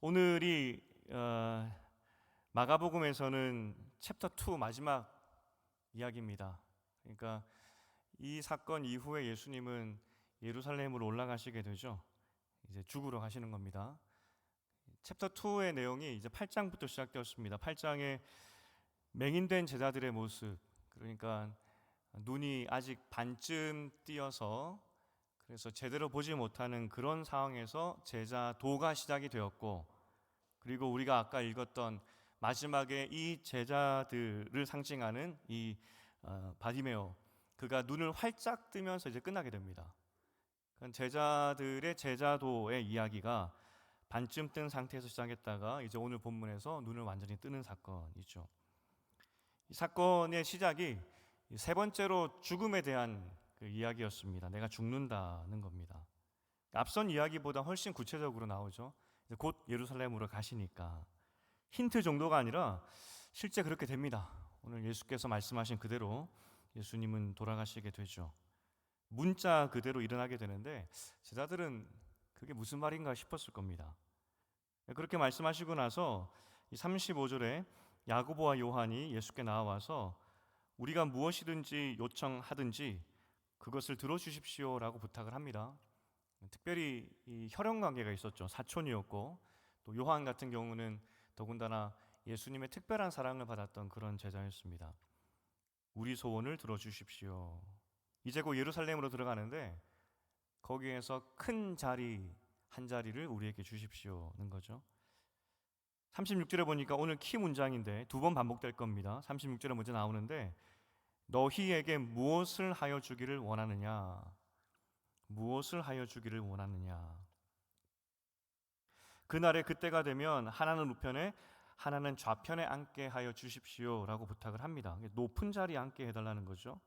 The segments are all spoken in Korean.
오늘이 마가복음에서는 챕터 2 마지막 이야기입니다. 그러니까 이 사건 이후에 예수님은 예루살렘으로 올라가시게 되죠. 이제 죽으러 가시는 겁니다. 챕터 2의 내용이 이제 8장부터 시작되었습니다. 8장에 맹인된 제자들의 모습, 그러니까 눈이 아직 반쯤 띄어서 그래서 제대로 보지 못하는 그런 상황에서 제자도가 시작이 되었고, 그리고 우리가 아까 읽었던 마지막에 이 제자들을 상징하는 이 바디메오, 그가 눈을 활짝 뜨면서 이제 끝나게 됩니다. 제자들의 제자도의 이야기가 반쯤 뜬 상태에서 시작했다가 이제 오늘 본문에서 눈을 완전히 뜨는 사건이죠. 이 사건의 시작이 세 번째로 죽음에 대한 그 이야기였습니다. 내가 죽는다는 겁니다. 앞선 이야기보다 훨씬 구체적으로 나오죠. 곧 예루살렘으로 가시니까 힌트 정도가 아니라 실제 그렇게 됩니다. 오늘 예수께서 말씀하신 그대로 예수님은 돌아가시게 되죠. 문자 그대로 일어나게 되는데 제자들은 그게 무슨 말인가 싶었을 겁니다. 그렇게 말씀하시고 나서 35절에 야고보와 요한이 예수께 나와서 우리가 무엇이든지 요청하든지 그것을 들어주십시오라고 부탁을 합니다. 특별히 이 혈연 관계가 있었죠. 사촌이었고 또 요한 같은 경우는 더군다나 예수님의 특별한 사랑을 받았던 그런 제자였습니다. 우리 소원을 들어주십시오. 이제 곧 예루살렘으로 들어가는데 거기에서 큰 자리 한 자리를 우리에게 주십시오는 거죠. 36절에 보니까 오늘 키 문장인데 두 번 반복될 겁니다. 36절에 먼저 나오는데 너희에게 무엇을 하여 주기를 원하느냐? 무엇을 하여 주기를 원하느냐? 그날에 그때가 되면 하나는 우편에 하나는 좌편에 앉게 하여 주십시오라고 부탁을 합니다. 높은 자리에 앉게 해달라는 거죠.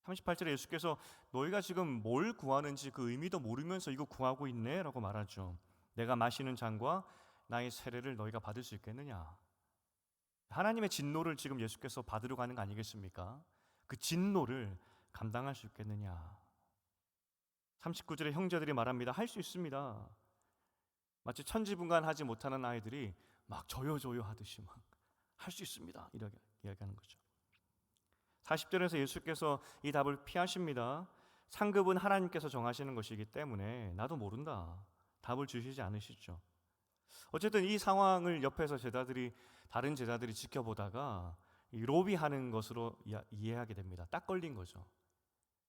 38절에 예수께서 너희가 지금 뭘 구하는지 그 의미도 모르면서 이거 구하고 있네 라고 말하죠. 내가 마시는 잔과 나의 세례를 너희가 받을 수 있겠느냐? 하나님의 진노를 지금 예수께서 받으러 가는 거 아니겠습니까? 그 진노를 감당할 수 있겠느냐? 39절에 형제들이 말합니다. 할 수 있습니다. 마치 천지분간하지 못하는 아이들이 막 저요 하듯이 막 할 수 있습니다. 이렇게 이야기하는 거죠. 40절에서 예수께서 이 답을 피하십니다. 상급은 하나님께서 정하시는 것이기 때문에 나도 모른다. 답을 주시지 않으시죠. 어쨌든 이 상황을 옆에서 다른 제자들이 지켜보다가 로비하는 것으로 이해하게 됩니다. 딱 걸린 거죠.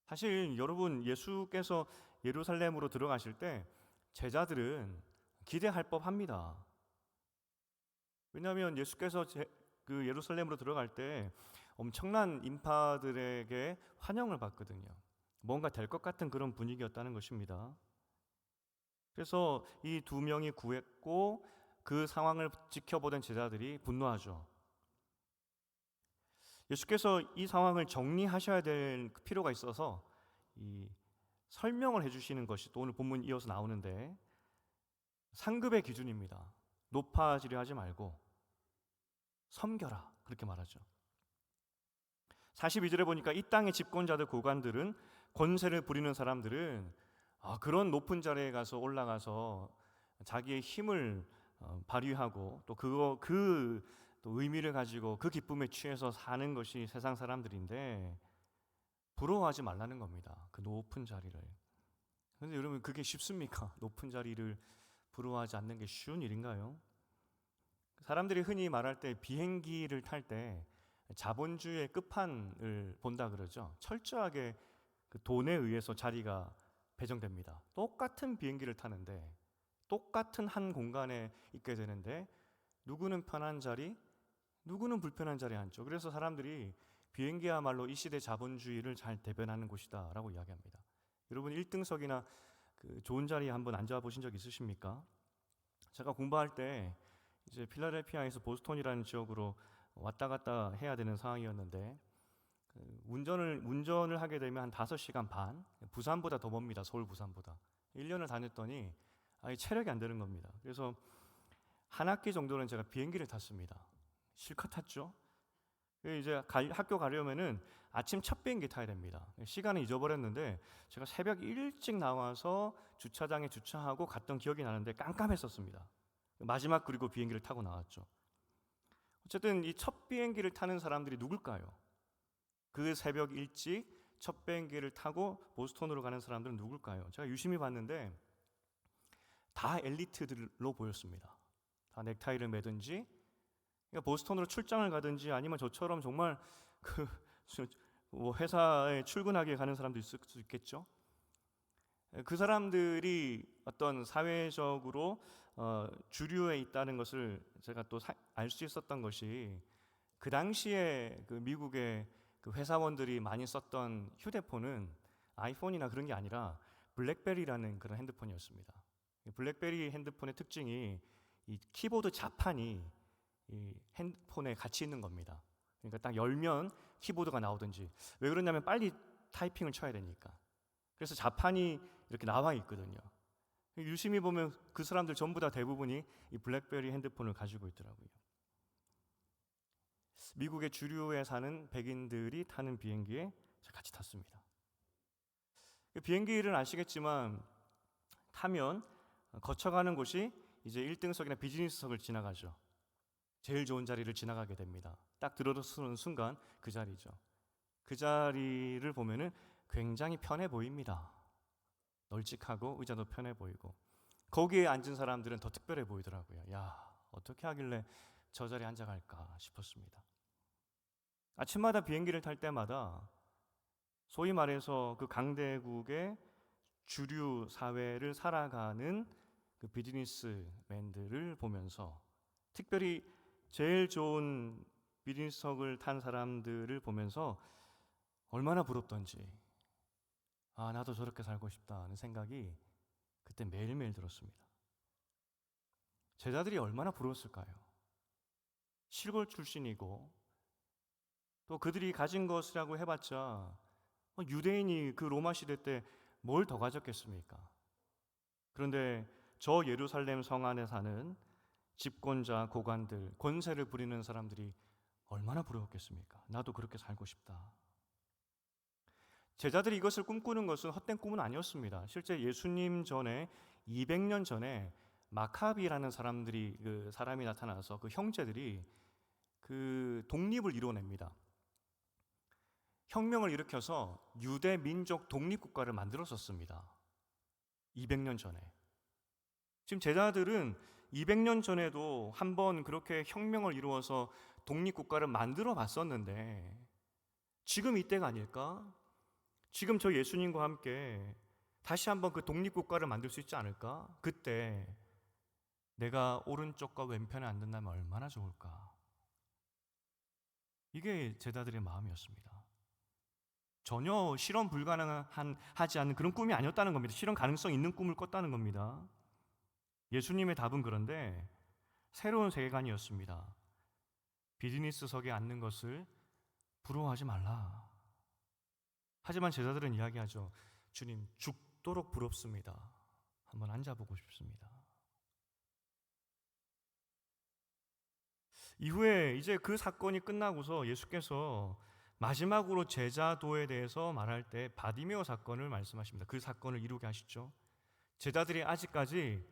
사실 여러분, 예수께서 예루살렘으로 들어가실 때 제자들은 기대할 법합니다. 왜냐하면 예수께서 그 예루살렘으로 들어갈 때 엄청난 인파들에게 환영을 받거든요. 뭔가 될 것 같은 그런 분위기였다는 것입니다. 그래서 이 두 명이 구했고 그 상황을 지켜보던 제자들이 분노하죠. 예수께서 이 상황을 정리하셔야 될 필요가 있어서 이 설명을 해주시는 것이 또 오늘 본문 이어서 나오는데 상급의 기준입니다. 높아지려 하지 말고 섬겨라 그렇게 말하죠. 42절에 보니까 이 땅의 집권자들 고관들은 권세를 부리는 사람들은 그런 높은 자리에 가서 올라가서 자기의 힘을 발휘하고 또 또 의미를 가지고 그 기쁨에 취해서 사는 것이 세상 사람들인데 부러워하지 말라는 겁니다. 그 높은 자리를. 그런데 여러분, 그게 쉽습니까? 높은 자리를 부러워하지 않는 게 쉬운 일인가요? 사람들이 흔히 말할 때 비행기를 탈 때 자본주의의 끝판을 본다 그러죠. 철저하게 그 돈에 의해서 자리가 배정됩니다. 똑같은 비행기를 타는데 똑같은 한 공간에 있게 되는데 누구는 편한 자리, 누구는 불편한 자리에 앉죠. 그래서 사람들이 비행기야말로 이 시대 자본주의를 잘 대변하는 곳이다 라고 이야기합니다. 여러분 1등석이나 그 좋은 자리에 한번 앉아 보신 적 있으십니까? 제가 공부할 때 이제 필라델피아에서 보스턴이라는 지역으로 왔다 갔다 해야 되는 상황이었는데 운전을 하게 되면 한 5시간 반, 부산보다 더 멉니다. 서울 부산보다. 1년을 다녔더니 체력이 안 되는 겁니다. 그래서 한 학기 정도는 제가 비행기를 탔습니다. 실컷 탔죠. 이제 학교 가려면은 아침 첫 비행기 타야 됩니다. 시간을 잊어버렸는데 제가 새벽 일찍 나와서 주차장에 주차하고 갔던 기억이 나는데 깜깜했었습니다. 마지막 그리고 비행기를 타고 나왔죠. 어쨌든 이 첫 비행기를 타는 사람들이 누굴까요? 그 새벽 일찍 첫 비행기를 타고 보스턴으로 가는 사람들은 누굴까요? 제가 유심히 봤는데 다 엘리트들로 보였습니다. 다 넥타이를 매든지, 그러니까 보스턴으로 출장을 가든지, 아니면 저처럼 정말 그 뭐 회사에 출근하게 가는 사람도 있을 수 있겠죠. 그 사람들이 어떤 사회적으로 주류에 있다는 것을 제가 또 알 수 있었던 것이, 그 당시에 그 미국의 그 회사원들이 많이 썼던 휴대폰은 아이폰이나 그런 게 아니라 블랙베리라는 그런 핸드폰이었습니다. 블랙베리 핸드폰의 특징이 이 키보드 자판이 이 핸드폰에 같이 있는 겁니다. 그러니까 딱 열면 키보드가 나오든지. 왜 그러냐면 빨리 타이핑을 쳐야 되니까. 그래서 자판이 이렇게 나와 있거든요. 유심히 보면 그 사람들 전부 다 대부분이 이 블랙베리 핸드폰을 가지고 있더라고요. 미국의 주류에 사는 백인들이 타는 비행기에 같이 탔습니다. 비행기를 아시겠지만 타면 거쳐가는 곳이 이제 1등석이나 비즈니스석을 지나가죠. 제일 좋은 자리를 지나가게 됩니다. 딱 들어서는 순간 그 자리죠. 그 자리를 보면은 굉장히 편해 보입니다. 널찍하고 의자도 편해 보이고, 거기에 앉은 사람들은 더 특별해 보이더라고요. 야, 어떻게 하길래 저 자리에 앉아갈까 싶었습니다. 아침마다 비행기를 탈 때마다 소위 말해서 그 강대국의 주류 사회를 살아가는 그 비즈니스맨들을 보면서, 특별히 제일 좋은 비즈니스석을 탄 사람들을 보면서 얼마나 부럽던지, 아, 나도 저렇게 살고 싶다는 생각이 그때 매일매일 들었습니다. 제자들이 얼마나 부러웠을까요? 시골 출신이고, 또 그들이 가진 것이라고 해봤자 유대인이 그 로마 시대 때 뭘 더 가졌겠습니까? 그런데 저 예루살렘 성 안에 사는 집권자, 고관들, 권세를 부리는 사람들이 얼마나 부러웠겠습니까? 나도 그렇게 살고 싶다. 제자들이 이것을 꿈꾸는 것은 헛된 꿈은 아니었습니다. 실제 예수님 전에 200년 전에 마카비라는 사람이 나타나서 그 형제들이 그 독립을 이뤄냅니다. 혁명을 일으켜서 유대 민족 독립국가를 만들었었습니다. 200년 전에. 지금 제자들은 200년 전에도 한번 그렇게 혁명을 이루어서 독립국가를 만들어 봤었는데, 지금 이때가 아닐까? 지금 저 예수님과 함께 다시 한번 그 독립국가를 만들 수 있지 않을까? 그때 내가 오른쪽과 왼편에 앉는다면 얼마나 좋을까? 이게 제자들의 마음이었습니다. 전혀 실현 불가능하지 않은 그런 꿈이 아니었다는 겁니다. 실현 가능성 있는 꿈을 꿨다는 겁니다. 예수님의 답은 그런데 새로운 세계관이었습니다. 비즈니스석에 앉는 것을 부러워하지 말라. 하지만 제자들은 이야기하죠. 주님, 죽도록 부럽습니다. 한번 앉아보고 싶습니다. 이후에 이제 그 사건이 끝나고서 예수께서 마지막으로 제자도에 대해서 말할 때 바디메오 사건을 말씀하십니다. 그 사건을 이루게 하시죠. 제자들이 아직까지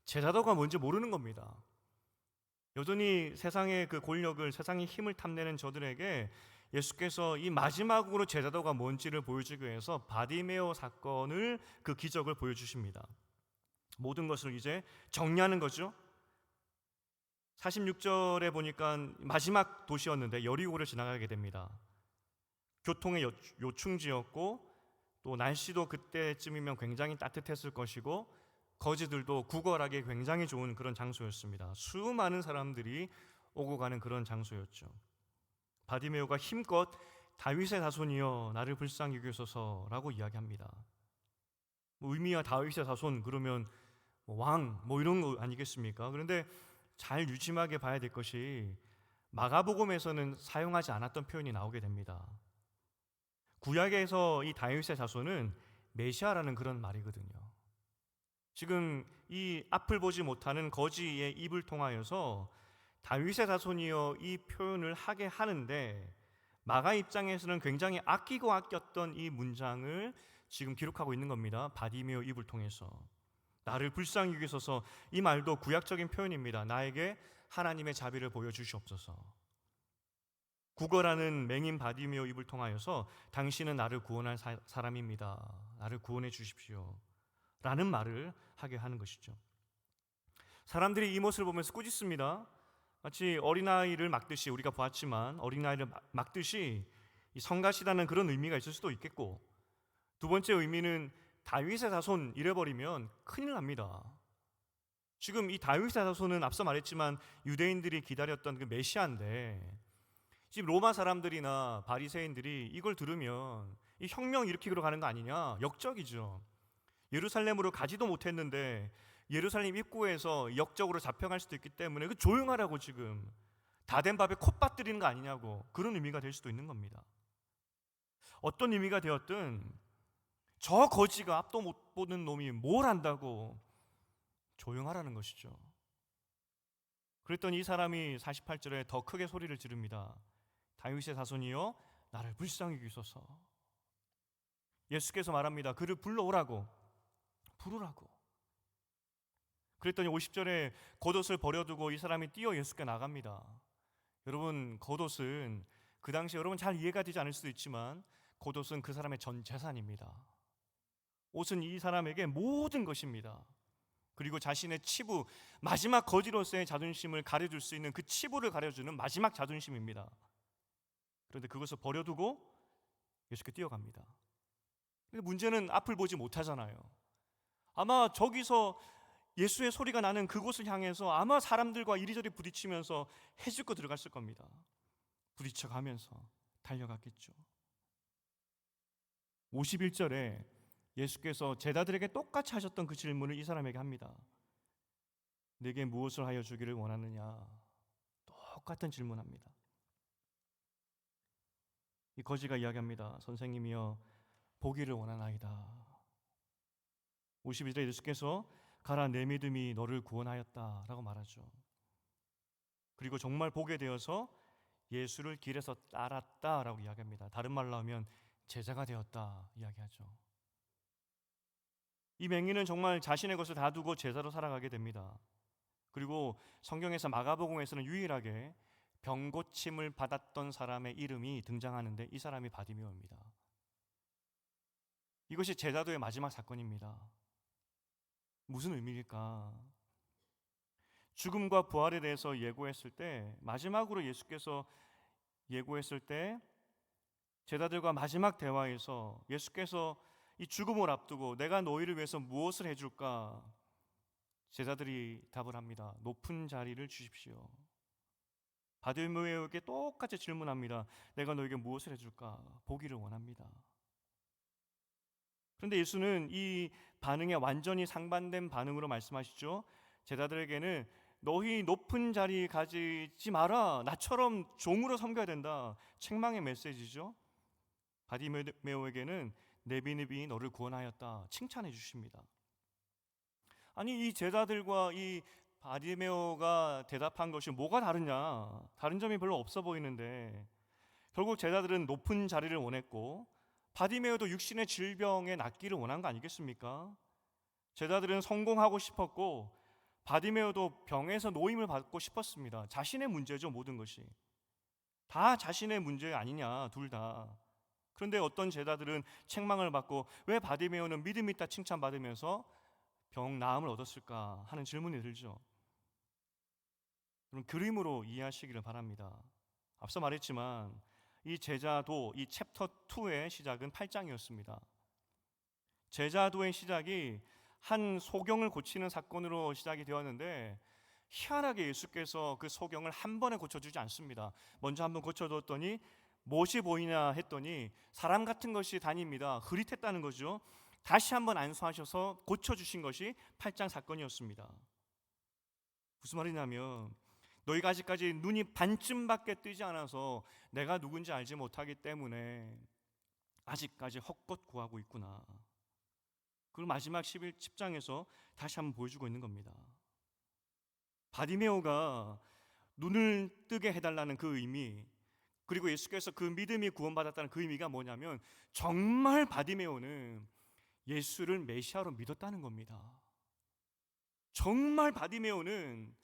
제자도가 뭔지 모르는 겁니다. 여전히 세상의 그 권력을, 세상의 힘을 탐내는 저들에게 예수께서 이 마지막으로 제자도가 뭔지를 보여주기 위해서 바디메오 사건을, 그 기적을 보여주십니다. 모든 것을 이제 정리하는 거죠. 46절에 보니까 마지막 도시였는데 여리고를 지나가게 됩니다. 교통의 요충지였고, 또 날씨도 그때쯤이면 굉장히 따뜻했을 것이고, 거지들도 구걸하기 굉장히 좋은 그런 장소였습니다. 수많은 사람들이 오고 가는 그런 장소였죠. 바디메오가 힘껏 다윗의 자손이여 나를 불쌍히 여기소서라고 이야기합니다. 의미와 다윗의 자손 그러면 왕 이런 거 아니겠습니까? 그런데 잘 유심하게 봐야 될 것이, 마가복음에서는 사용하지 않았던 표현이 나오게 됩니다. 구약에서 이 다윗의 자손은 메시아라는 그런 말이거든요. 지금 이 앞을 보지 못하는 거지의 입을 통하여서 다윗의 자손이여 이 표현을 하게 하는데, 마가 입장에서는 굉장히 아끼고 아꼈던 이 문장을 지금 기록하고 있는 겁니다. 바디메오 입을 통해서. 나를 불쌍히 여기소서. 이 말도 구약적인 표현입니다. 나에게 하나님의 자비를 보여주시옵소서. 구걸하는 맹인 바디메오 입을 통하여서 당신은 나를 구원할 사람입니다. 나를 구원해 주십시오. 라는 말을 하게 하는 것이죠. 사람들이 이 모습을 보면서 꾸짖습니다. 마치 어린아이를 막듯이, 우리가 보았지만 어린아이를 막듯이 성가시다는 그런 의미가 있을 수도 있겠고, 두 번째 의미는 다윗의 자손 이래버리면 큰일 납니다. 지금 이 다윗의 자손은 앞서 말했지만 유대인들이 기다렸던 그 메시아인데, 지금 로마 사람들이나 바리새인들이 이걸 들으면 이 혁명 일으키기로 가는 거 아니냐, 역적이죠. 예루살렘으로 가지도 못했는데 예루살렘 입구에서 역적으로 잡혀갈 수도 있기 때문에 그 조용하라고, 지금 다 된 밥에 콧밥 들이는 거 아니냐고, 그런 의미가 될 수도 있는 겁니다. 어떤 의미가 되었든 저 거지가 앞도 못 보는 놈이 뭘 안다고 조용하라는 것이죠. 그랬더니 이 사람이 48절에 더 크게 소리를 지릅니다. 다윗의 자손이여 나를 불쌍히 여기소서. 예수께서 말합니다. 그를 불러오라고, 부르라고. 그랬더니 50절에 겉옷을 버려두고 이 사람이 뛰어 예수께 나갑니다. 여러분, 겉옷은 그 당시에 여러분 잘 이해가 되지 않을 수도 있지만 겉옷은 그 사람의 전 재산입니다. 옷은 이 사람에게 모든 것입니다. 그리고 자신의 치부, 마지막 거지로서의 자존심을 가려줄 수 있는 그 치부를 가려주는 마지막 자존심입니다. 그런데 그것을 버려두고 예수께 뛰어갑니다. 근데 문제는 앞을 보지 못하잖아요. 아마 저기서 예수의 소리가 나는 그곳을 향해서 아마 사람들과 이리저리 부딪히면서 해집고 들어갔을 겁니다. 부딪혀가면서 달려갔겠죠. 51절에 예수께서 제자들에게 똑같이 하셨던 그 질문을 이 사람에게 합니다. 내게 무엇을 하여 주기를 원하느냐? 똑같은 질문합니다. 이 거지가 이야기합니다. 선생님이여, 보기를 원하나이다. 52절에 예수께서 가라, 내 믿음이 너를 구원하였다 라고 말하죠. 그리고 정말 보게 되어서 예수를 길에서 따랐다라고 이야기합니다. 다른 말로 하면 제자가 되었다 이야기하죠. 이 맹인은 정말 자신의 것을 다 두고 제자로 살아가게 됩니다. 그리고 성경에서 마가복음에서는 유일하게 병고침을 받았던 사람의 이름이 등장하는데 이 사람이 바디메오입니다. 이것이 제자도의 마지막 사건입니다. 무슨 의미일까? 죽음과 부활에 대해서 예고했을 때, 마지막으로 예수께서 예고했을 때 제자들과 마지막 대화에서 예수께서 이 죽음을 앞두고 내가 너희를 위해서 무엇을 해줄까? 제자들이 답을 합니다. 높은 자리를 주십시오. 바디메오에게 똑같이 질문합니다. 내가 너에게 무엇을 해줄까? 보기를 원합니다. 그런데 예수는 이 반응에 완전히 상반된 반응으로 말씀하시죠. 제자들에게는 너희 높은 자리 가지지 마라, 나처럼 종으로 섬겨야 된다, 책망의 메시지죠. 바디메오에게는 내 믿음이 너를 구원하였다, 칭찬해 주십니다. 아니, 이 제자들과 이 바디메오가 대답한 것이 뭐가 다르냐? 다른 점이 별로 없어 보이는데 결국 제자들은 높은 자리를 원했고 바디메오도 육신의 질병에 낫기를 원한 거 아니겠습니까? 제자들은 성공하고 싶었고 바디메오도 병에서 노임을 받고 싶었습니다. 자신의 문제죠, 모든 것이. 다 자신의 문제 아니냐, 둘 다. 그런데 어떤 제자들은 책망을 받고 왜 바디메오는 믿음 있다 칭찬받으면서 병 나음을 얻었을까 하는 질문이 들죠. 그럼 그림으로 이해하시기를 바랍니다. 앞서 말했지만 이 제자도, 이 챕터 2의 시작은 8장이었습니다. 제자도의 시작이 한 소경을 고치는 사건으로 시작이 되었는데 희한하게 예수께서 그 소경을 한 번에 고쳐주지 않습니다. 먼저 한번 고쳐줬더니 무엇이 보이냐 했더니 사람 같은 것이 다닙니다. 흐릿했다는 거죠. 다시 한번 안수하셔서 고쳐주신 것이 8장 사건이었습니다. 무슨 말이냐면 너희가 아직까지 눈이 반쯤밖에 뜨지 않아서 내가 누군지 알지 못하기 때문에 아직까지 헛것 구하고 있구나. 그걸 마지막 10장에서 다시 한번 보여주고 있는 겁니다. 바디메오가 눈을 뜨게 해달라는 그 의미, 그리고 예수께서 그 믿음이 구원받았다는 그 의미가 뭐냐면 정말 바디메오는 예수를 메시아로 믿었다는 겁니다. 정말 바디메오는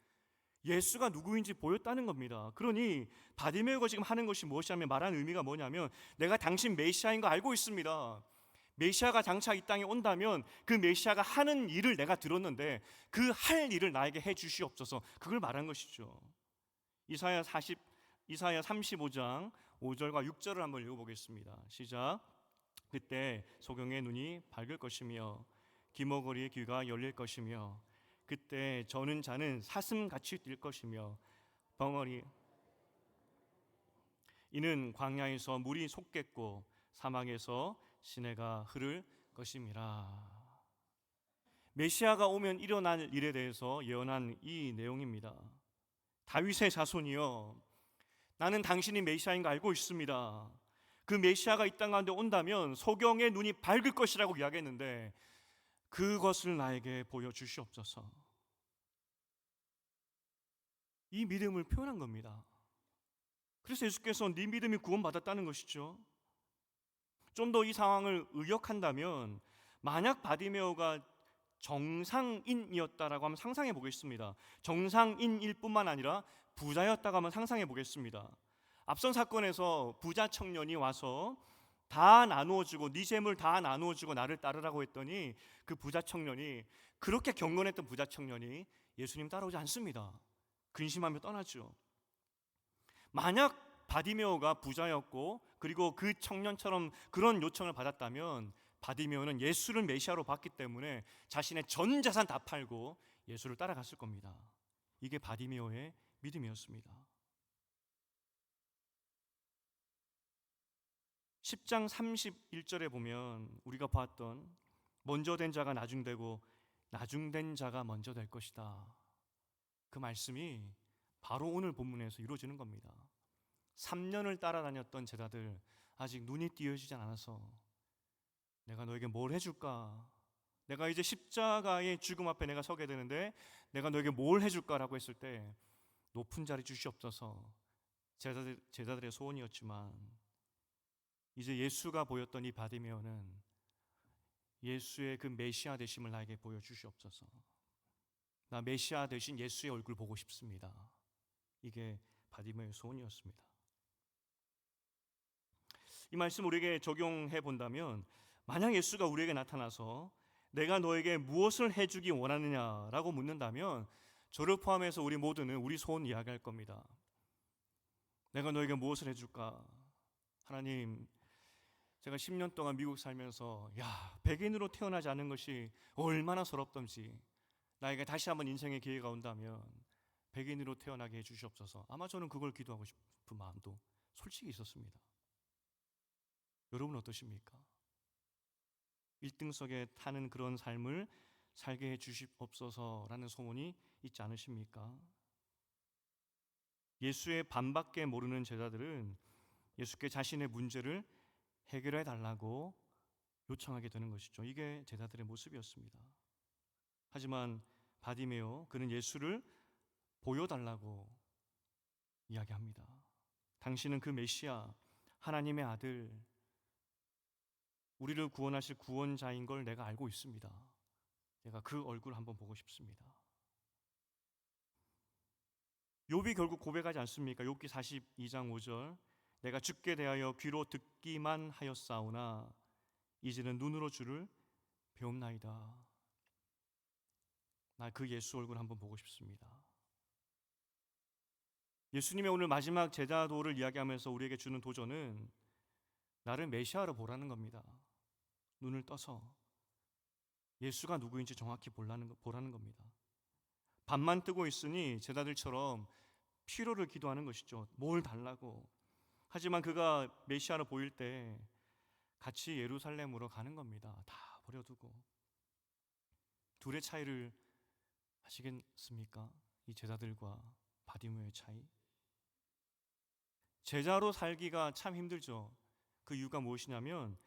예수가 누구인지 보였다는 겁니다. 그러니 바디메오가 지금 하는 것이 무엇이냐면, 말하는 의미가 뭐냐면, 내가 당신 메시아인 거 알고 있습니다. 메시아가 장차 이 땅에 온다면 그 메시아가 하는 일을 내가 들었는데 그 할 일을 나에게 해 주시옵소서, 그걸 말한 것이죠. 이사야 35장 5절과 6절을 한번 읽어보겠습니다. 시작. 그때 소경의 눈이 밝을 것이며 기머거리의 귀가 열릴 것이며 그때 저는 자는 사슴같이 뛸 것이며 벙어리 이는 광야에서 물이 솟겠고 사막에서 시내가 흐를 것임이라. 메시아가 오면 일어날 일에 대해서 예언한 이 내용입니다. 다윗의 자손이여, 나는 당신이 메시아인 거 알고 있습니다. 그 메시아가 이 땅 가운데 온다면 소경의 눈이 밝을 것이라고 이야기했는데 그것을 나에게 보여주시옵소서. 이 믿음을 표현한 겁니다. 그래서 예수께서 네 믿음이 구원받았다는 것이죠. 좀 더 이 상황을 의역한다면, 만약 바디메오가 정상인이었다라고 하면 상상해 보겠습니다. 정상인일 뿐만 아니라 부자였다고 하면 상상해 보겠습니다. 앞선 사건에서 부자 청년이 와서 다 나누어주고, 네 재물 다 나누어주고 나를 따르라고 했더니 그 부자 청년이, 그렇게 경건했던 부자 청년이 예수님 따라오지 않습니다. 근심하며 떠나죠. 만약 바디메오가 부자였고 그리고 그 청년처럼 그런 요청을 받았다면 바디메오는 예수를 메시아로 봤기 때문에 자신의 전 재산 다 팔고 예수를 따라갔을 겁니다. 이게 바디메오의 믿음이었습니다. 10장 31절에 보면 우리가 봤던 먼저 된 자가 나중되고 나중된 자가 먼저 될 것이다, 그 말씀이 바로 오늘 본문에서 이루어지는 겁니다. 3년을 따라다녔던 제자들, 아직 눈이 띄어지지 않아서 내가 너에게 뭘 해줄까? 내가 이제 십자가의 죽음 앞에 내가 서게 되는데 내가 너에게 뭘 해줄까라고 했을 때 높은 자리 주시옵소서, 제자들의 소원이었지만 이제 예수가 보였던 이 바디메오는 예수의 그 메시아 되심을 나에게 보여주시옵소서. 나 메시아 되신 예수의 얼굴 보고 싶습니다. 이게 바디메오의 소원이었습니다. 이 말씀 우리에게 적용해 본다면, 만약 예수가 우리에게 나타나서 내가 너에게 무엇을 해주기 원하느냐라고 묻는다면 저를 포함해서 우리 모두는 우리 소원 이야기할 겁니다. 내가 너에게 무엇을 해줄까? 하나님, 제가 10년 동안 미국 살면서 백인으로 태어나지 않은 것이 얼마나 서럽던지, 나에게 다시 한번 인생의 기회가 온다면 백인으로 태어나게 해주시옵소서. 아마 저는 그걸 기도하고 싶은 마음도 솔직히 있었습니다. 여러분 어떠십니까? 1등석에 타는 그런 삶을 살게 해주시옵소서라는 소원이 있지 않으십니까? 예수의 반밖에 모르는 제자들은 예수께 자신의 문제를 해결해 달라고 요청하게 되는 것이죠. 이게 제자들의 모습이었습니다. 하지만 바디메오, 그는 예수를 보여달라고 이야기합니다. 당신은 그 메시아, 하나님의 아들, 우리를 구원하실 구원자인 걸 내가 알고 있습니다. 내가 그 얼굴 한번 보고 싶습니다. 욥이 결국 고백하지 않습니까? 욥기 42장 5절, 내가 주께 대하여 귀로 듣기만 하였사오나 이제는 눈으로 주를 배움나이다. 나 그 예수 얼굴 한번 보고 싶습니다. 예수님의 오늘 마지막 제자도를 이야기하면서 우리에게 주는 도전은 나를 메시아로 보라는 겁니다. 눈을 떠서 예수가 누구인지 정확히 보라는 겁니다. 밤만 뜨고 있으니 제자들처럼 피로를 기도하는 것이죠. 뭘 달라고. 하지만 그가 메시아로 보일 때 같이 예루살렘으로 가는 겁니다. 다 버려두고. 둘의 차이를 아시겠습니까? 이 제자들과 바디메오의 차이. 제자로 살기가 참 힘들죠. 그 이유가 무엇이냐면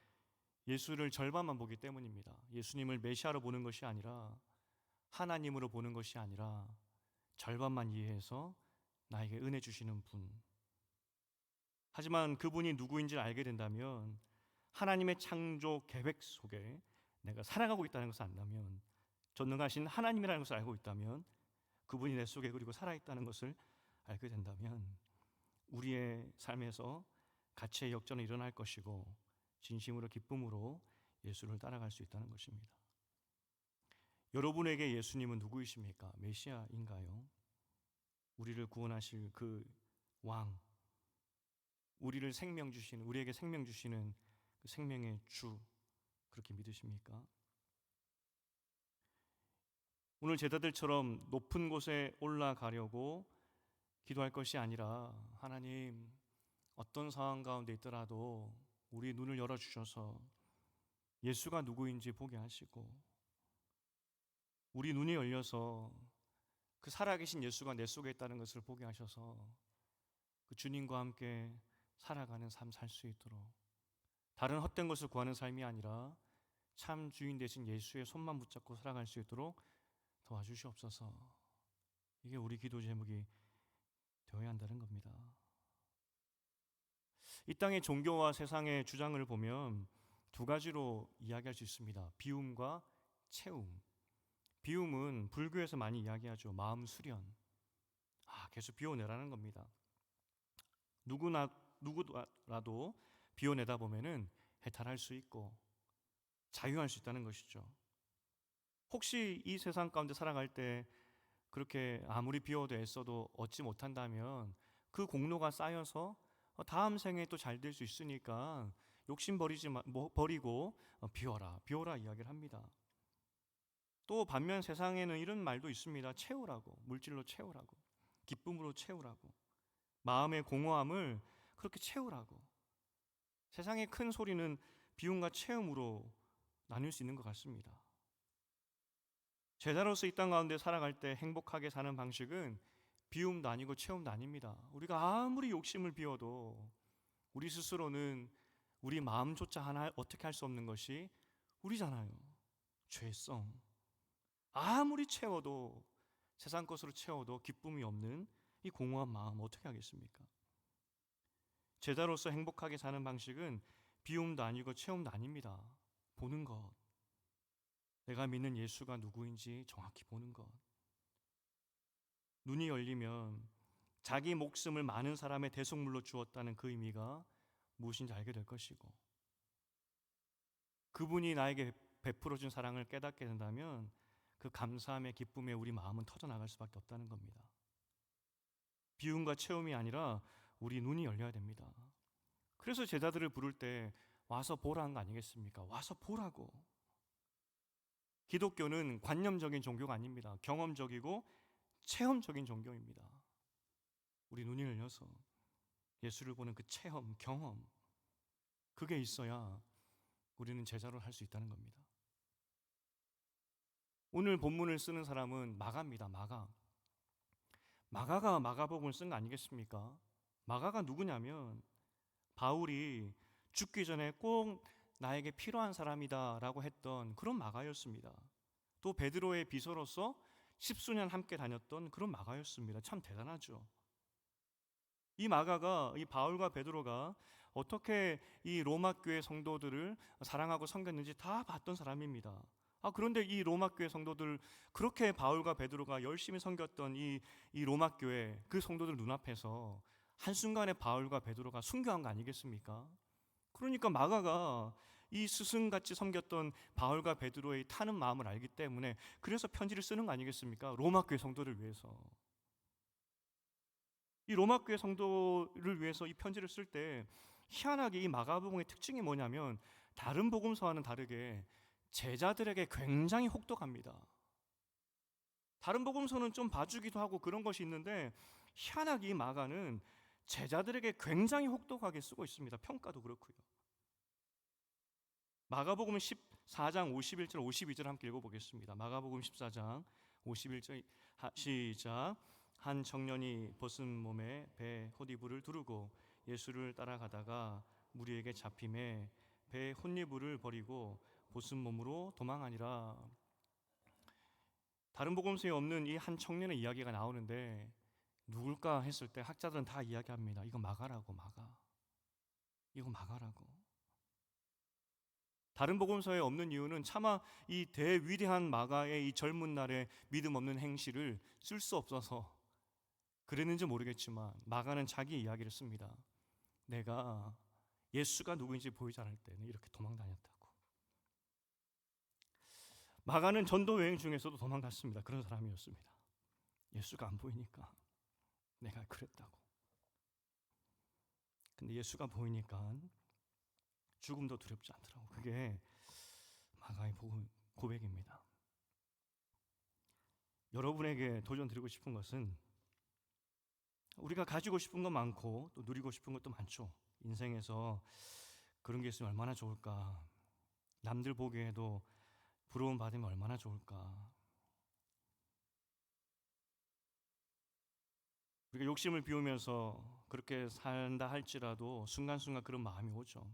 예수를 절반만 보기 때문입니다. 예수님을 메시아로 보는 것이 아니라, 하나님으로 보는 것이 아니라 절반만 이해해서 나에게 은혜 주시는 분. 하지만 그분이 누구인지를 알게 된다면, 하나님의 창조 계획 속에 내가 살아가고 있다는 것을 안다면 전능하신 하나님이라는 것을 알고 있다면, 그분이 내 속에 그리고 살아있다는 것을 알게 된다면 우리의 삶에서 가치의 역전이 일어날 것이고 진심으로 기쁨으로 예수를 따라갈 수 있다는 것입니다. 여러분에게 예수님은 누구이십니까? 메시아인가요? 우리를 구원하실 그 왕, 우리에게 생명 주시는 그 생명의 주, 그렇게 믿으십니까? 오늘 제자들처럼 높은 곳에 올라가려고 기도할 것이 아니라, 하나님, 어떤 상황 가운데 있더라도 우리 눈을 열어주셔서 예수가 누구인지 보게 하시고, 우리 눈이 열려서 그 살아계신 예수가 내 속에 있다는 것을 보게 하셔서 그 주님과 함께 살아가는 삶 살 수 있도록, 다른 헛된 것을 구하는 삶이 아니라 참 주인 되신 예수의 손만 붙잡고 살아갈 수 있도록 도와주시옵소서. 이게 우리 기도 제목이 되어야 한다는 겁니다. 이 땅의 종교와 세상의 주장을 보면 두 가지로 이야기할 수 있습니다. 비움과 채움. 비움은 불교에서 많이 이야기하죠. 마음 수련. 계속 비워내라는 겁니다. 누구라도 비워내다 보면은 해탈할 수 있고 자유할 수 있다는 것이죠. 혹시 이 세상 가운데 살아갈 때 그렇게 아무리 비워도 애써도 얻지 못한다면 그 공로가 쌓여서 다음 생에 또 잘 될 수 있으니까 욕심 버리고 비워라 이야기를 합니다. 또 반면 세상에는 이런 말도 있습니다. 채우라고, 물질로 채우라고, 기쁨으로 채우라고, 마음의 공허함을 그렇게 채우라고. 세상의 큰 소리는 비움과 채움으로 나눌 수 있는 것 같습니다. 제자로서 이 땅 가운데 살아갈 때 행복하게 사는 방식은 비움도 아니고 채움도 아닙니다. 우리가 아무리 욕심을 비워도 우리 스스로는 우리 마음조차 하나 어떻게 할 수 없는 것이 우리잖아요. 죄성. 아무리 채워도, 세상 것으로 채워도 기쁨이 없는 이 공허한 마음 어떻게 하겠습니까? 제자로서 행복하게 사는 방식은 비움도 아니고 채움도 아닙니다. 보는 것. 내가 믿는 예수가 누구인지 정확히 보는 것. 눈이 열리면 자기 목숨을 많은 사람의 대속물로 주었다는 그 의미가 무엇인지 알게 될 것이고, 그분이 나에게 베풀어 준 사랑을 깨닫게 된다면 그 감사함의 기쁨에 우리 마음은 터져나갈 수밖에 없다는 겁니다. 비움과 채움이 아니라 우리 눈이 열려야 됩니다. 그래서 제자들을 부를 때 와서 보라는 거 아니겠습니까? 와서 보라고. 기독교는 관념적인 종교가 아닙니다. 경험적이고 체험적인 종교입니다. 우리 눈이 열려서 예수를 보는 그 체험, 경험, 그게 있어야 우리는 제자로 할 수 있다는 겁니다. 오늘 본문을 쓰는 사람은 마가입니다. 마가가 마가복음을 쓴 거 아니겠습니까? 마가가 누구냐면 바울이 죽기 전에 꼭 나에게 필요한 사람이다 라고 했던 그런 마가였습니다. 또 베드로의 비서로서 10수년 함께 다녔던 그런 마가였습니다. 참 대단하죠. 이 마가가, 이 바울과 베드로가 어떻게 이 로마 교회 성도들을 사랑하고 섬겼는지 다 봤던 사람입니다. 그런데 이 로마 교회 성도들, 그렇게 바울과 베드로가 열심히 섬겼던 이 로마 교회 그 성도들 눈앞에서 한순간에 바울과 베드로가 순교한 거 아니겠습니까? 그러니까 마가가 이 스승같이 섬겼던 바울과 베드로의 타는 마음을 알기 때문에 그래서 편지를 쓰는 거 아니겠습니까? 로마 교회 성도를 위해서. 이 로마 교회 성도를 위해서 이 편지를 쓸 때 희한하게 이 마가복음의 특징이 뭐냐면 다른 복음서와는 다르게 제자들에게 굉장히 혹독합니다. 다른 복음서는 좀 봐주기도 하고 그런 것이 있는데 희한하게 이 마가는 제자들에게 굉장히 혹독하게 쓰고 있습니다. 평가도 그렇고요. 마가복음 14장 51절 52절 함께 읽어보겠습니다. 마가복음 14장 51절 시작. 한 청년이 벗은 몸에 배 헛이불을 두르고 예수를 따라가다가 무리에게 잡힘에 배 헛이불을 버리고 벗은 몸으로 도망하니라. 다른 복음서에 없는 이 한 청년의 이야기가 나오는데 누굴까 했을 때 학자들은 다 이야기합니다. 이거 마가라고, 마가. 이거 마가라고. 다른 복음서에 없는 이유는 차마 이 대위대한 마가의 이 젊은 날의 믿음 없는 행실을 쓸 수 없어서 그랬는지 모르겠지만 마가는 자기 이야기를 씁니다. 내가 예수가 누구인지 보이지 않을 때는 이렇게 도망 다녔다고. 마가는 전도 여행 중에서도 도망갔습니다. 그런 사람이었습니다. 예수가 안 보이니까 내가 그랬다고. 근데 예수가 보이니까 죽음도 두렵지 않더라고. 그게 마가의 고백입니다. 여러분에게 도전드리고 싶은 것은 우리가 가지고 싶은 건 많고 또 누리고 싶은 것도 많죠. 인생에서 그런 게 있으면 얼마나 좋을까. 남들 보기에도 부러움 받으면 얼마나 좋을까. 우리가 욕심을 비우면서 그렇게 산다 할지라도 순간순간 그런 마음이 오죠.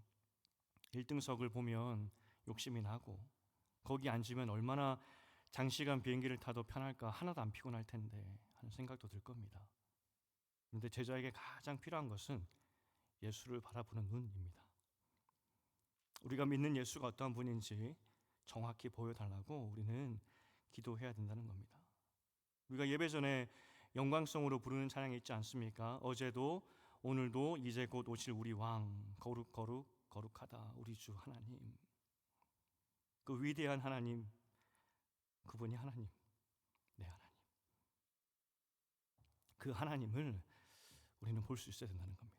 1등석을 보면 욕심이 나고 거기 앉으면 얼마나 장시간 비행기를 타도 편할까, 하나도 안 피곤할 텐데 하는 생각도 들 겁니다. 그런데 제자에게 가장 필요한 것은 예수를 바라보는 눈입니다. 우리가 믿는 예수가 어떠한 분인지 정확히 보여달라고 우리는 기도해야 된다는 겁니다. 우리가 예배 전에 영광성으로 부르는 찬양이 있지 않습니까? 어제도 오늘도 이제 곧 오실 우리 왕, 거룩 거룩 거룩하다 우리 주 하나님. 그 위대한 하나님, 그분이 하나님, 내 하나님. 그 하나님을 우리는 볼 수 있어야 된다는 겁니다.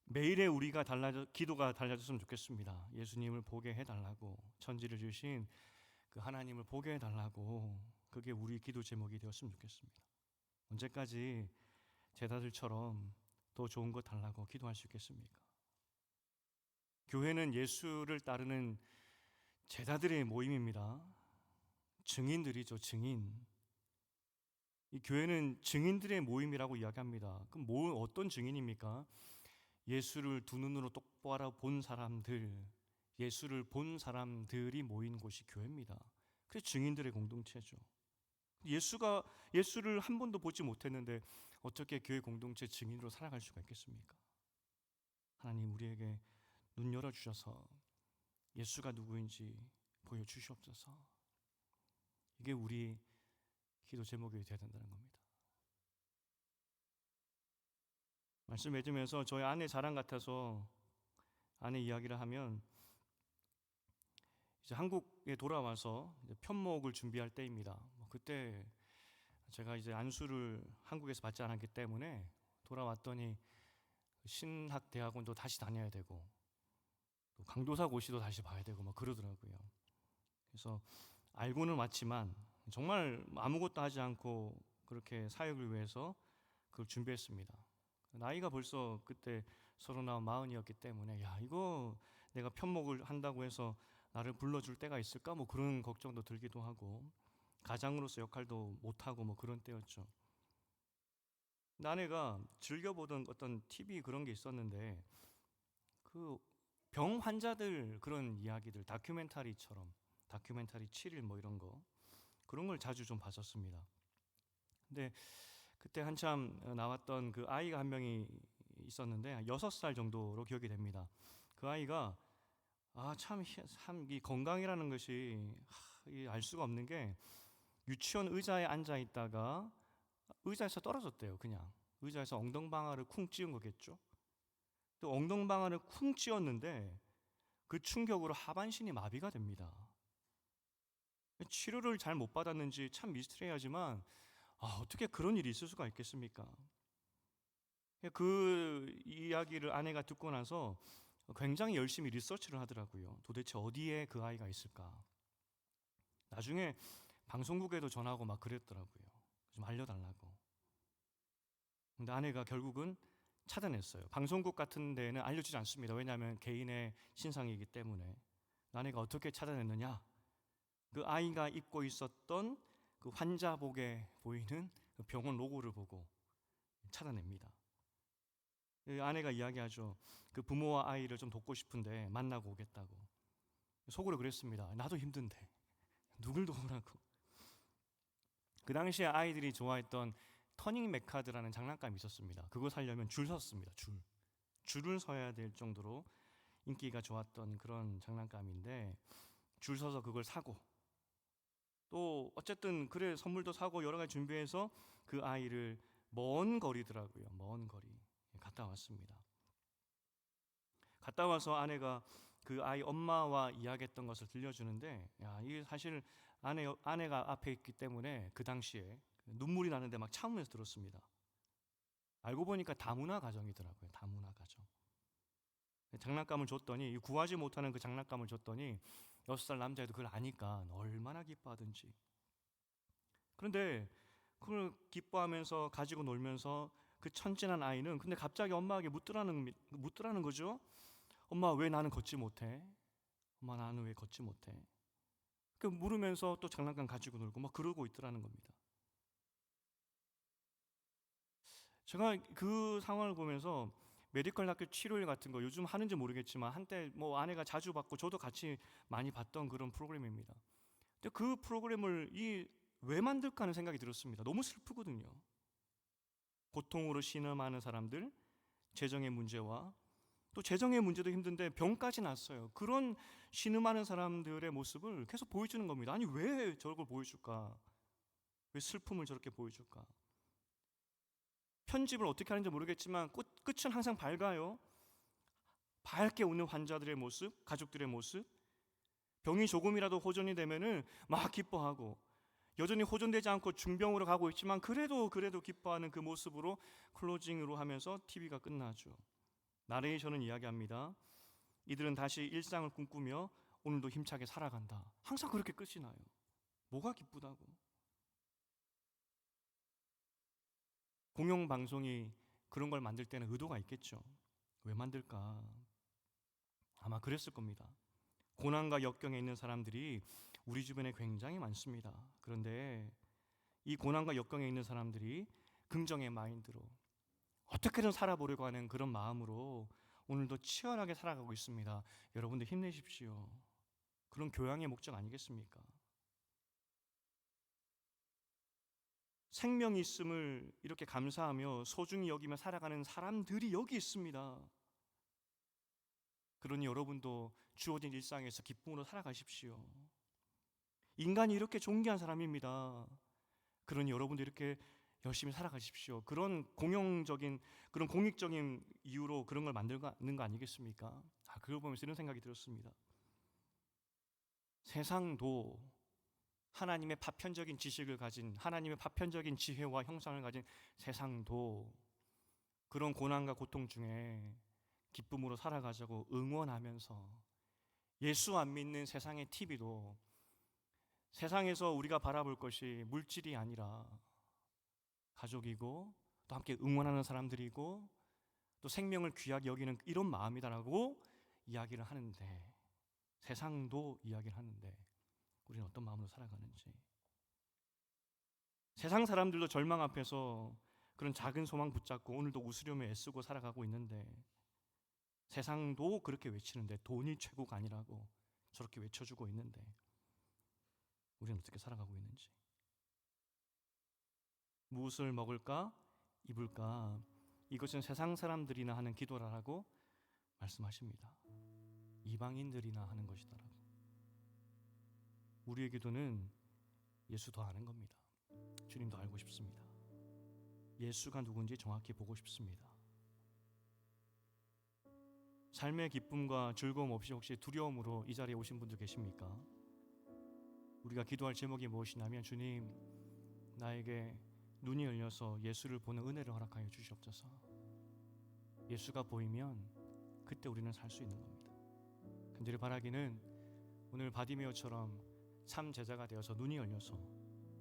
매일의 우리가 기도가 달라졌으면 좋겠습니다. 예수님을 보게 해달라고, 천지를 주신 그 하나님을 보게 해달라고, 그게 우리 기도 제목이 되었으면 좋겠습니다. 언제까지 제자들처럼 더 좋은 것 달라고 기도할 수 있겠습니까? 교회는 예수를 따르는 제자들의 모임입니다. 증인들이죠, 증인. 이 교회는 증인들의 모임이라고 이야기합니다. 그럼 어떤 증인입니까? 예수를 두 눈으로 똑바로 본 사람들, 예수를 본 사람들이 모인 곳이 교회입니다. 그게 증인들의 공동체죠. 예수를 한 번도 보지 못했는데 어떻게 교회 공동체 증인으로 살아갈 수가 있겠습니까? 하나님 우리에게 눈 열어주셔서 예수가 누구인지 보여주시옵소서. 이게 우리 기도 제목이 되어야 된다는 겁니다. 말씀 맺으면서 저희 아내 자랑 같아서 아내 이야기를 하면, 이제 한국에 돌아와서 이제 편목을 준비할 때입니다. 그때 제가 이제 안수를 한국에서 받지 않았기 때문에 돌아왔더니 신학대학원도 다시 다녀야 되고 또 강도사 고시도 다시 봐야 되고 막 그러더라고요. 그래서 알고는 왔지만 정말 아무것도 하지 않고 그렇게 사역을 위해서 그걸 준비했습니다. 나이가 벌써 그때 39, 40이었기 때문에 야 이거 내가 편목을 한다고 해서 나를 불러줄 때가 있을까? 뭐 그런 걱정도 들기도 하고 가장으로서 역할도 못하고 뭐 그런 때였죠. 근데 아내가 즐겨보던 어떤 TV 그런 게 있었는데 그 병 환자들 그런 이야기들 다큐멘터리처럼 다큐멘터리 7일 뭐 이런 거 그런 걸 자주 좀 봤었습니다. 근데 그때 한참 나왔던 그 아이가 한 명이 있었는데 6살 정도로 기억이 됩니다. 그 아이가 참 이 건강이라는 것이 알 수가 없는 게 유치원 의자에 앉아 있다가 의자에서 떨어졌대요. 그냥 의자에서 엉덩방아를 쿵 찧은 거겠죠. 또 엉덩방아를 쿵 찧었는데 그 충격으로 하반신이 마비가 됩니다. 치료를 잘 못 받았는지 참 미스터리하지만 어떻게 그런 일이 있을 수가 있겠습니까? 그 이야기를 아내가 듣고 나서 굉장히 열심히 리서치를 하더라고요. 도대체 어디에 그 아이가 있을까? 나중에 방송국에도 전화하고 막 그랬더라고요. 좀 알려달라고. 근데 아내가 결국은 찾아냈어요. 방송국 같은 데는 알려주지 않습니다. 왜냐하면 개인의 신상이기 때문에. 아내가 어떻게 찾아냈느냐? 그 아이가 입고 있었던 그 환자복에 보이는 그 병원 로고를 보고 찾아냅니다. 아내가 이야기하죠. 그 부모와 아이를 좀 돕고 싶은데 만나고 오겠다고. 속으로 그랬습니다. 나도 힘든데 누굴 도우라고. 그 당시에 아이들이 좋아했던 터닝 메카드라는 장난감이 있었습니다. 그거 사려면 줄 섰습니다. 줄을 서야 될 정도로 인기가 좋았던 그런 장난감인데 줄 서서 그걸 사고 또 어쨌든 그래 선물도 사고 여러 가지 준비해서 그 아이를 먼 거리더라고요. 먼 거리 갔다 왔습니다. 갔다 와서 아내가 그 아이 엄마와 이야기했던 것을 들려주는데 이게 사실 아내가 앞에 있기 때문에 그 당시에 눈물이 나는데 막 참으면서 들었습니다. 알고 보니까 다문화 가정이더라고요. 다문화 가정. 장난감을 줬더니 구하지 못하는 그 장난감을 줬더니 6살 남자애도 그걸 아니까 얼마나 기뻐하든지. 그런데 그걸 기뻐하면서 가지고 놀면서 그 천진한 아이는 근데 갑자기 엄마에게 묻더라는 거죠. 엄마 왜 나는 걷지 못해? 엄마 나는 왜 걷지 못해? 그 물으면서 또 장난감 가지고 놀고 막 그러고 있더라는 겁니다. 제가 그 상황을 보면서 메디컬 학교 치료일 같은 거 요즘 하는지 모르겠지만 한때 뭐 아내가 자주 받고 저도 같이 많이 봤던 그런 프로그램입니다. 근데 그 프로그램을 왜 만들까 하는 생각이 들었습니다. 너무 슬프거든요. 고통으로 신음하는 사람들, 재정의 문제와 또 재정의 문제도 힘든데 병까지 났어요. 그런 신음하는 사람들의 모습을 계속 보여주는 겁니다. 아니 왜 저걸 보여줄까? 왜 슬픔을 저렇게 보여줄까? 편집을 어떻게 하는지 모르겠지만 끝은 항상 밝아요. 밝게 웃는 환자들의 모습, 가족들의 모습. 병이 조금이라도 호전이 되면은 막 기뻐하고 여전히 호전되지 않고 중병으로 가고 있지만 그래도 기뻐하는 그 모습으로 클로징으로 하면서 TV가 끝나죠. 나레이션은 이야기합니다. 이들은 다시 일상을 꿈꾸며 오늘도 힘차게 살아간다. 항상 그렇게 끝이 나요. 뭐가 기쁘다고? 공영방송이 그런 걸 만들 때는 의도가 있겠죠. 왜 만들까? 아마 그랬을 겁니다. 고난과 역경에 있는 사람들이 우리 주변에 굉장히 많습니다. 그런데 이 고난과 역경에 있는 사람들이 긍정의 마인드로 어떻게든 살아보려고 하는 그런 마음으로 오늘도 치열하게 살아가고 있습니다. 여러분들 힘내십시오. 그런 교양의 목적 아니겠습니까? 생명이 있음을 이렇게 감사하며 소중히 여기며 살아가는 사람들이 여기 있습니다. 그러니 여러분도 주어진 일상에서 기쁨으로 살아가십시오. 인간이 이렇게 존귀한 사람입니다. 그러니 여러분도 이렇게 열심히 살아가십시오. 그런 공용적인, 그런 공익적인 이유로 그런 걸 만드는 거 아니겠습니까? 그걸 보면서 이런 생각이 들었습니다. 세상도 하나님의 파편적인 지식을 가진, 하나님의 파편적인 지혜와 형상을 가진 세상도 그런 고난과 고통 중에 기쁨으로 살아가자고 응원하면서 예수 안 믿는 세상의 TV도 세상에서 우리가 바라볼 것이 물질이 아니라 가족이고 또 함께 응원하는 사람들이고 또 생명을 귀하게 여기는 이런 마음이다라고 이야기를 하는데, 세상도 이야기를 하는데 우리는 어떤 마음으로 살아가는지. 세상 사람들도 절망 앞에서 그런 작은 소망 붙잡고 오늘도 웃으려며 애쓰고 살아가고 있는데 세상도 그렇게 외치는데 돈이 최고가 아니라고 저렇게 외쳐주고 있는데 우리는 어떻게 살아가고 있는지. 무엇을 먹을까? 입을까? 이것은 세상 사람들이나 하는 기도라고 말씀하십니다. 이방인들이나 하는 것이다라고. 우리의 기도는 예수 더 아는 겁니다. 주님 더 알고 싶습니다. 예수가 누군지 정확히 보고 싶습니다. 삶의 기쁨과 즐거움 없이 혹시 두려움으로 이 자리에 오신 분들 계십니까? 우리가 기도할 제목이 무엇이냐면 주님, 나에게 눈이 열려서 예수를 보는 은혜를 허락하여 주시옵소서. 예수가 보이면 그때 우리는 살 수 있는 겁니다. 간절히 바라기는 오늘 바디메오처럼 참 제자가 되어서 눈이 열려서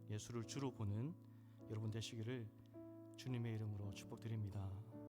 예수를 주로 보는 여러분 되시기를 주님의 이름으로 축복드립니다.